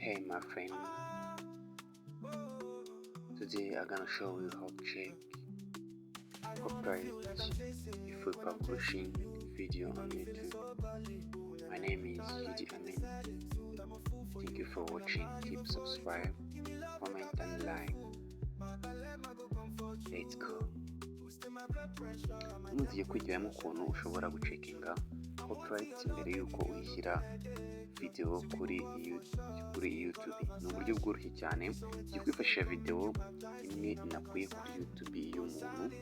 Hey my friend, today I'm gonna show you how to check copyright if we're publishing video on YouTube. My name is Yudi Amin. Thank you for watching. Keep subscribe, comment and like. Let's go. Tugiye kwigiramo ukuntu ushobora gucekinga copyright mbere yuko uyishyira video kuri YouTube. Ni uburyo bworoshye cyane ugiye kwifashisha video imwe nakuye kuri YouTube y'umuntu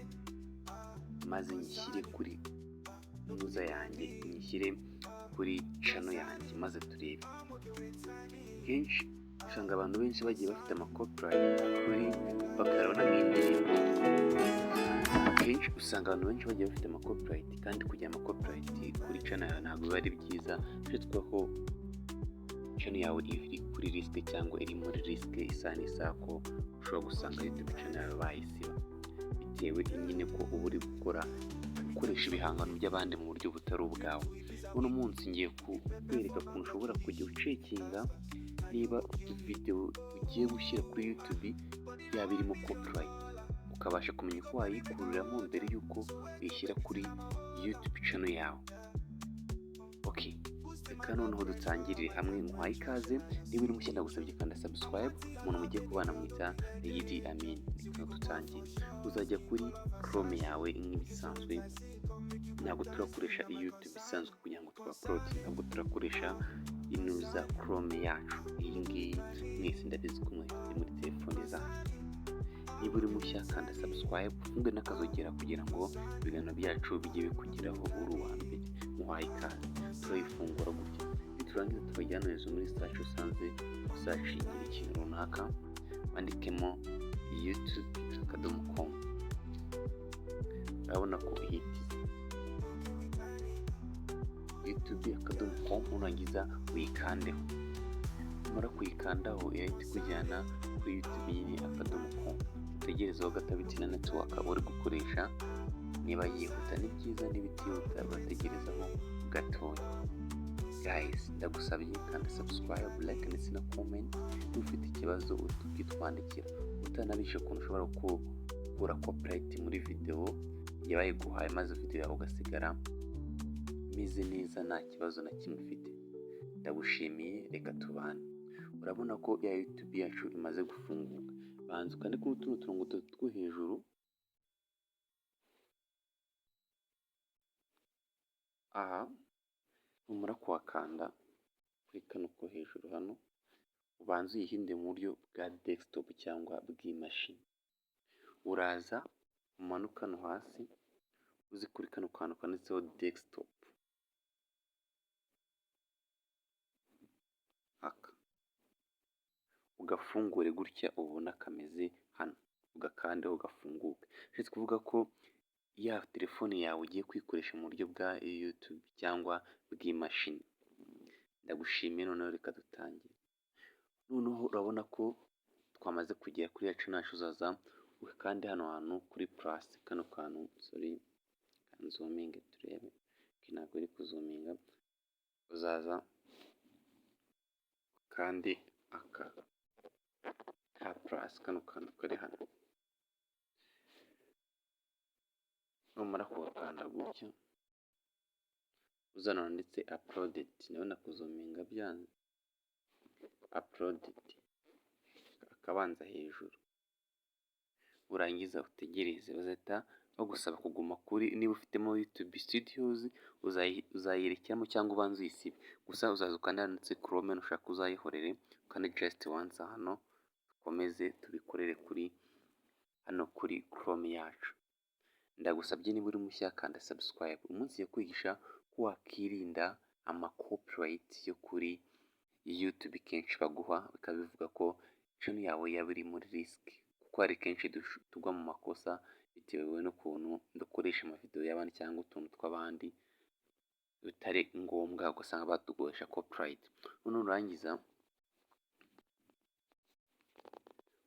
maze nyishyire kuri user yanjye, nyishyire kuri channel yanjye maze turebe. Kenshi usanga abantu benshi bagiye bafite copyright kuri bakarona nk'indirimbo. Kenshi usanga abantu benshi bagiye bafite copyright kandi kugira copyright kuri channel yawe ntabwo biba ari byiza. Bitwa ko channel yawe iri kuri risk cyangwa iri muri risk isa n'isa ko ushobora gusanga YouTube channel yawe bayisiba bitewe nyine ko uba uri gukoresha ibihangano by'abandi mu buryo butari ubwawe. Uno munsi ngiye kukwereka ukuntu ushobora kujya ucekinga niba video ugiye gushyira kuri YouTube yaba irimo copyright, ukabasha kumenya ko wayikuramo mbere yuko uyishyira kuri YouTube channel yawe. Okay, reka noneho dutangirire hamwe. Muhaye ikaze, niba uri mushya ndagusabye kanda subscribe. Umuntu mugiye kubana mwita Yudi Amin. Reka dutangire. Uzajya kuri Chrome yawe nk'ibisanzwe, ntabwo turakoresha YouTube isanzwe kugira ngo twa-upload, ntabwo turakoresha inuza Chrome yacu. Iyi ngiyi mwese ndabizi ko mwifite muri telefone zanyu. Niba uri mushya kanda subscribe, ufunge n'akazogera kugira ngo ibiganiro byacu bijye bikugeraho uri uwa mbere. Muhaye ikaze. Turayifungura gutya, niturangiza tukajyaniriza muri search usanze usacingira ikintu runaka, wandikemo youtube.com. urabona ko ihitiza youtube.com, urangiza uyikandeho. Umara kuyikandaho irahita ikujyana kuri youtube.com. utegerezeho gato bitewe na network uri gukoresha, niba yihuta ni byiza, niba itihuta urategerezaho gatoya. Guys, ndagusabye kandi subscribe, like ndetse na comment. Ufite ikibazo ukitwandikira, utanabishe ukuntu ushobora gukura copyright muri video yabayiguhaye maze video yawe ugasigara imeze neza nta kibazo na kimwe ufite. Ndagushimiye, reka tubane. Urabona ko ya YouTube yacu imaze gufunguka. Banza ukande ku tuno turongo two hejuru. Aha numara kuhakanda kuri kano ko hejuru hano, ubanza uyihinde mu buryo bwa desktop cyangwa bw'imashini. Uraza umanuka no hasi uzi kuri kano kantu kanditseho desktop. Aka ugafungure gutya ubona kameze hano, ugakandeho gafunguke. Bishatse kuvuga ko ya telefone yawe ugiye kwikoresha mu buryo bwa YouTube cyangwa bw'imashini. Ndagushimiye. Noneho reka dutangire. Noneho urabona ko twamaze kugera kuri ya channel yacu. Uzaza kandi hano hantu kuri plus kano kantu, kanzominge turebe ntabwo iri kuzominga. Uzaza kandi aka plus kano kantu kari hano, numara kuhakanda gutya uzana ndetse uploaded, nawe nakuzominga byanze. Uploaded akabanza hejuru, urangiza utegereze. Bazahita bagusaba kuguma kuri, niba ufitemo YouTube Studios uzayirekamo cyangwa ubanza uyisibe. Gusa uzaza ukanditse Chrome nushaka uzayihorere kandi just once hano dukomeze tubikorere kuri hano kuri Chrome yacu. Ndagusabye niba uri mushya kanda subscribe. Umunsi yo kwigisha ko wakirinda copyright yo kuri YouTube. Kenshi baguha bikabivuga ko channel yawe yaba iri muri risk, kuko hari kenshi tugwa mu makosa bitewe n'ukuntu dukoresha amavideo y'abandi cyangwa utuntu tw'abandi bitari ngombwa, ugasanga batugoresha copyright. None urangiza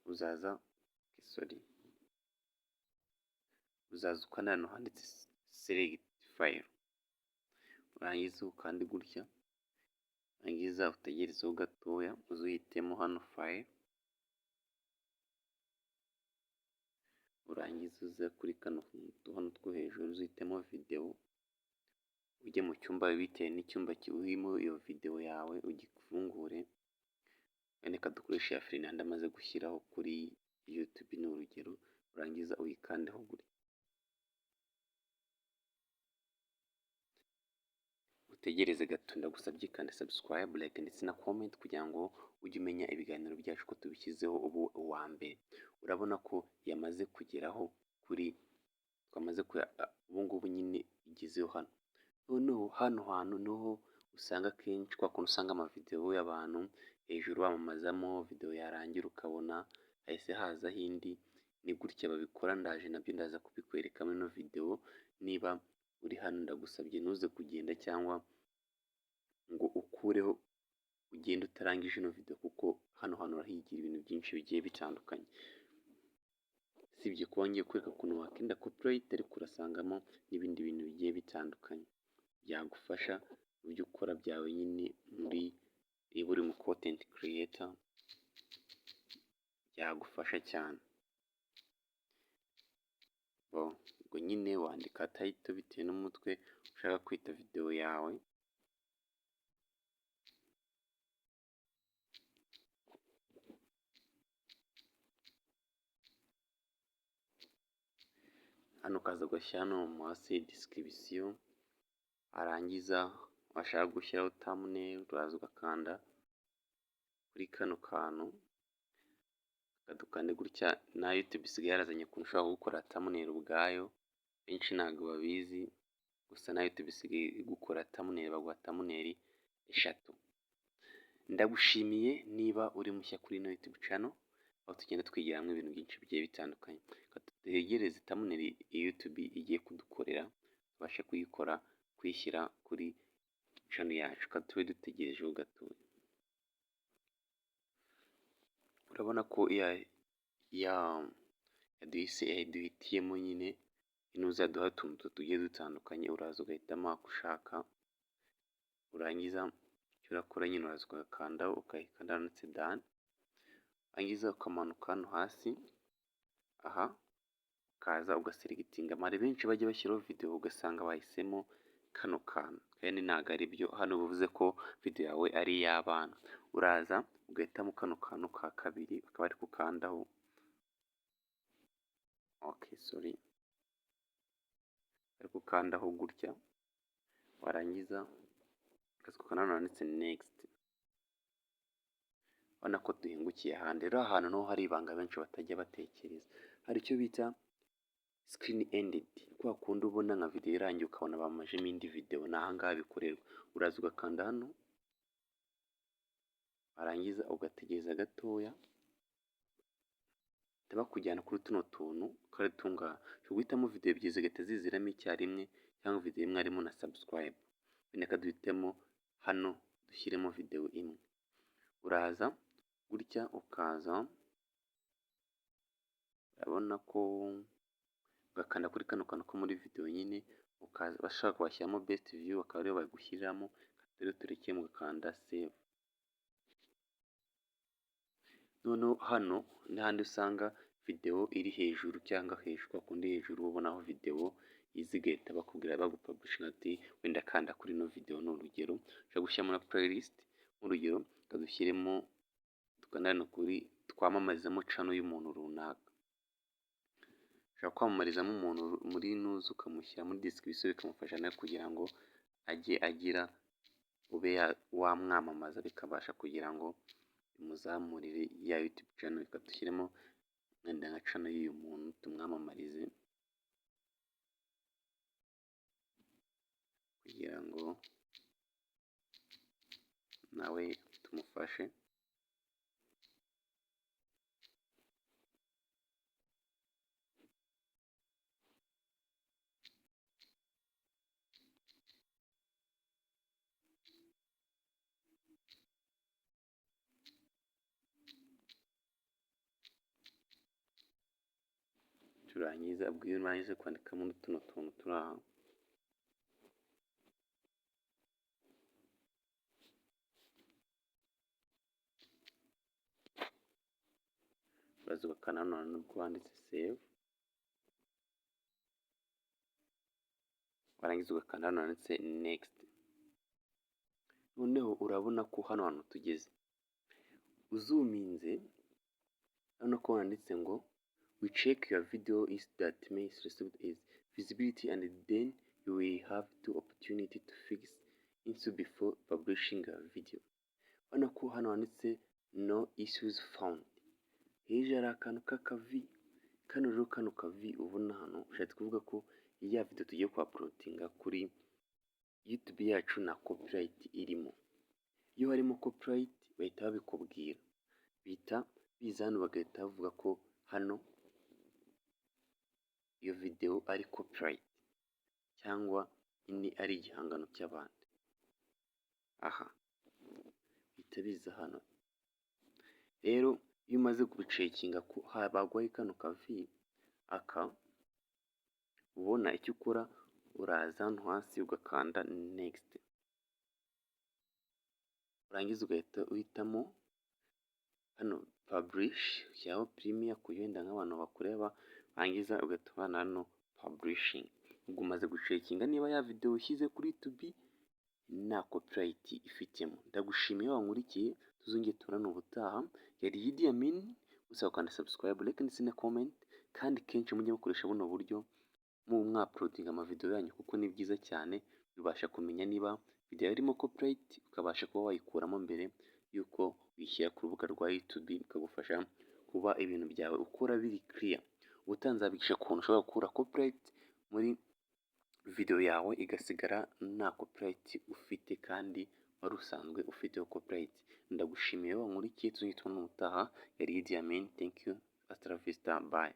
uzaza uzaza ukanano handitse select file, urangiza ukandi gutya warangiza utegerezeho gatoya uze uhitemo hano file, urangiza uze kuri hano two hejuru uzihitemo video, ujye mu cyumba bitewe n'icyumba urimo iyo video yawe ugifungure, reka dukoreshe ya Fernanda amaze gushyiraho kuri YouTube ni urugero, urangiza uyikandeho gutya, utegereze gato. Ndagusabye kandi subscribe, like ndetse na comment kugira ngo ujye umenya ibiganiro byacu ko tubishyizeho ubu uwa mbere. Urabona ko yamaze kugeraho kuri ubu ngubu nyine igezeho hano. Noneho hano hantu niho usanga akenshi kwa kuntu usanga amavideo y'abantu hejuru bamamazamo video yarangira ukabona hahise hazaho indi, ni gutya babikora. Ndaje nabyo ndaza kubikwereka muri ino video. Niba uri hano ndagusabye ntuze kugenda cyangwa ngo ukureho ugenda utarangije ino video, kuko hano hantu urahigira ibintu byinshi bigiye bitandukanye. Sibye kuba ngiye kwereka ukuntu wakirinda copyright, ariko urasangamo n'ibindi bintu bigiye bitandukanye byagufasha mu byo ukora byawe nyine muri buri mu content creator, byagufasha cyane. Ubwo nyine wandika title bitewe n'umutwe ushaka kwita video yawe, hano ukaza ugashyira hano hasi description, warangiza washaka gushyiraho thumbnail uraza ugakanda kuri kano kantu ukadukande gutya. Na YouTube isigaye yarazanye ukuntu ushobora gukora thumbnail ubwayo, benshi ntabwo babizi, gusa na YouTube isigaye gukora thumbnail, baguha thumbnail 3. Ndagushimiye niba uri mushya kuri ino YouTube channel, aho tugenda twigiramo ibintu byinshi bigiye bitandukanye. Dutegereze thumbnail YouTube igiye kudukorera tubashe kuyishyira kuri channel yacu, kandi tube dutegerejeho gatoya. Urabona ko duhitiyemo nyine ino uzaduha utuntu tugiye dutandukanye, uraza ugahitamo ako ushaka, urangiza icyo urakora nyine uraza ugakandaho, ukayikanda handitse done, urangiza ukamanuka hano hasi, aha ukaza ugaselegitinga. Hari benshi bajya bashyiraho video ugasanga bahisemo kano kantu, kandi ntabwo ari byo. Hano bivuze ko video yawe ari iy'abana. Uraza ugahitamo kano kantu ka kabiri, akaba ari kukandaho, ari kukandaho gutya, warangiza ukazukana hano handitse next. Urabona ko duhingukiye ahandi. Rero ahantu niho hari ibanga benshi batajya batekereza. Hari icyo bita screen ended, kwa kundi ubona nka video irangiye ukabona bamajemo indi video, ni ahangaha bikorerwa. Uraza ugakanda hano, warangiza ugategereza gatoya, bakujyana kuri tuno tuntu kari tungaha. Ushobora guhitamo video ebyiri zigahita ziziramo icyarimwe, cyangwa video imwe harimo na subscribe. Reka duhitemo hano dushyiremo video imwe. Uraza gutya ukaza, urabona ko ugakanda kuri kano kantu ko muri video nyine, ukaza bashaka washyiramo best view akaba ariyo bagushyiramo. Rero turekeye mu gukanda save. Noneho hano n'ahandi usanga video iri hejuru, cyangwa hejuru kwa kundi hejuru ubonaho video izigahita bakubwira bagupublishinga ati wenda kanda kuri ino video. Ni urugero ushobora gushyiramo na playlist, nk'urugero kadushyiremo tukandana kuri twamamarizamo channel y'umuntu runaka. Ushobora kwamamarizamo umuntu muri nuzu ukamushyira muri description, bikamufasha nawe kugira ngo ajye agira ube wamwamamaza, bikabasha kugira ngo imuzamurire ya YouTube channel. Reka dushyiremo wenda nka channel y'uyu muntu tumwamamarize, kugira ngo nawe tumufashe. Turangiza ubwo iyo urangije kwandikamo tuno tuntu turi aha, uraza ugakanda hano nubwo handitse save, warangiza ugakanda hano handitse next. Noneho urabona ko hano hantu tugeze, uzuminze urabona ko handitse ngo we check your video is that may received as visibility and then you will have the opportunity to fix issue before publishing a video. Urabona ko hano handitse no issues found, hejuru hari akantu k'akavi, kano rero kano kavi ubona hano ushatse kuvuga ko ya video tugiye kuaploadinga kuri YouTube yacu na copyright irimo. Iyo harimo copyright bahita babikubwira, bita biza hano bagahita bavuga ko hano iyo video ari copyright cyangwa ini ari igihangano cy'abandi. Aha bihita biza hano rero, iyo umaze kubicekinga ko bagwaye kano kavi aka, ubona icyo ukora uraza hano hasi ugakanda next, urangiza ugahita uhitamo hano publish, ushyiraho premier kuyenda nk'abantu bakureba, urangiza ugatubana hano publishing. Ubwo umaze gucekinga niba ya video ushyize kuri YouTube nta copyright ifitemo. Ndagushimiye wankurikiye, tuzongere tubonane ubutaha. Yari Idi Amin, gusa ukanda subscribe, like ndetse na comment, kandi kenshi mujye mukoresha buno buryo mu mwaploading amavideo yanyu kuko ni byiza cyane, bibasha kumenya niba video irimo copyright ukabasha kuba wayikuramo mbere yuko wishyira ku rubuga rwa YouTube, bikagufasha kuba ibintu byawe ukora biri clear. Ubutanzabigisha ukuntu ushobora gukura copyright muri video yawe igasigara nta copyright ufite kandi wari usanzwe ufiteho copyright. Ndagushimiye wankurikiye, tuzongera tubonane ubutaha. Yari Idi Amin, thank you, hasta la vista, bye.